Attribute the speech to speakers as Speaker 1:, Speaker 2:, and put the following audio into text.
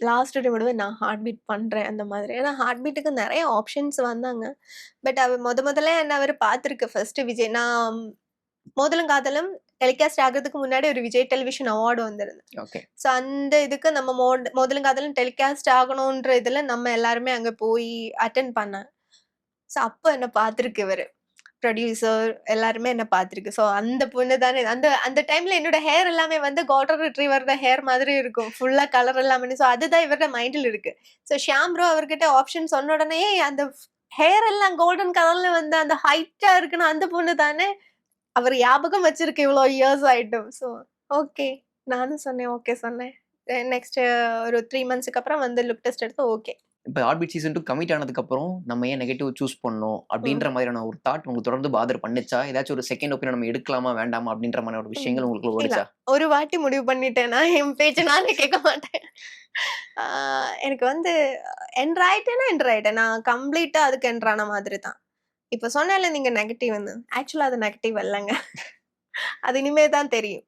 Speaker 1: Last time நான் heart beat பண்றேன் அந்த மாதிரி. ஏன்னா ஹார்ட் பீட்டுக்கு நெறைய ஆப்ஷன்ஸ் வந்தாங்க. பட் முதல்ல என்ன அவரு பார்த்துருக்கு ஃபர்ஸ்ட் விஜய். நான் மோதலும் காதலும் டெலிகாஸ்ட் ஆகுறதுக்கு முன்னாடி ஒரு விஜய் டெலிவிஷன் அவார்டு வந்திருந்தது.
Speaker 2: ஓகே.
Speaker 1: ஸோ அந்த இதுக்கு நம்ம மோதலும் காதலும் டெலிகாஸ்ட் ஆகணுன்ற இதுல நம்ம எல்லாருமே அங்க போய் அட்டெண்ட் பண்ணேன். ஸோ அப்ப என்ன பார்த்துருக்கு இவரு. ப்ரொடியூசர் எல்லாருமே என்ன பார்த்துருக்கு. ஸோ அந்த பொண்ணு தானே அந்த அந்த டைம்ல என்னோட ஹேர் எல்லாமே வந்து கோல்டன் ரிட்ரீவர் ஹேர் மாதிரி இருக்கும். ஃபுல்லா கலர் எல்லாமே. ஸோ அதுதான் இவரோட மைண்ட்ல இருக்கு. ஸோ ஷியாம் ப்ரோ அவர்கிட்ட ஆப்ஷன் சொன்ன உடனே அந்த ஹேர் எல்லாம் கோல்டன் கலர்ல வந்து அந்த ஹைட்டா இருக்குன்னு அந்த பொண்ணு தானே அவர் ஞாபகம் வச்சிருக்கு இவ்வளோ இயர்ஸ் ஆயிட்டும். So okay. நானும் சொன்னேன். ஓகே சொன்னேன். நெக்ஸ்ட் ஒரு 3 மந்த்ஸ்க்கு அப்புறம் வந்து லுக் டெஸ்ட் எடுத்து ஓகே.
Speaker 2: இப்போ ஹார்ட் பீட் சீசன் 2 கமிட் ஆனதுக்கப்புறம் நம்ம ஏன் நெகட்டிவ் சூஸ் பண்ணணும் அப்படின்ற மாதிரியான ஒரு தாட் உங்களுக்கு தொடர்ந்து பாதர் பண்ணுச்சா? ஏதாச்சும் ஒரு செகண்ட் ஒப்பீனியன் நம்ம எடுக்கலாமா வேண்டாமா அப்படின்ற மாதிரி ஒரு விஷயங்கள் உங்களுக்கு
Speaker 1: இல்ல.
Speaker 2: ஓடுச்சா?
Speaker 1: ஒரு வாட்டி முடிவு பண்ணிட்டேன்னா, என் பேச்ச நானே கேட்க மாட்டேன். ஆ எனக்கு வந்து என்டர் ஆயிட்டேன்னா என்டர் ஆயிட்டேன். நான் கம்ப்ளீட்டா அதுக்கு என்டர் ஆன மாதிரி தான். இப்ப சொன்னேன்ல நீங்க நெகட்டிவ்ன்னு. ஆக்சுவலா அது நெகட்டிவ் அல்லங்க. அது இனிமே தான் தெரியும்.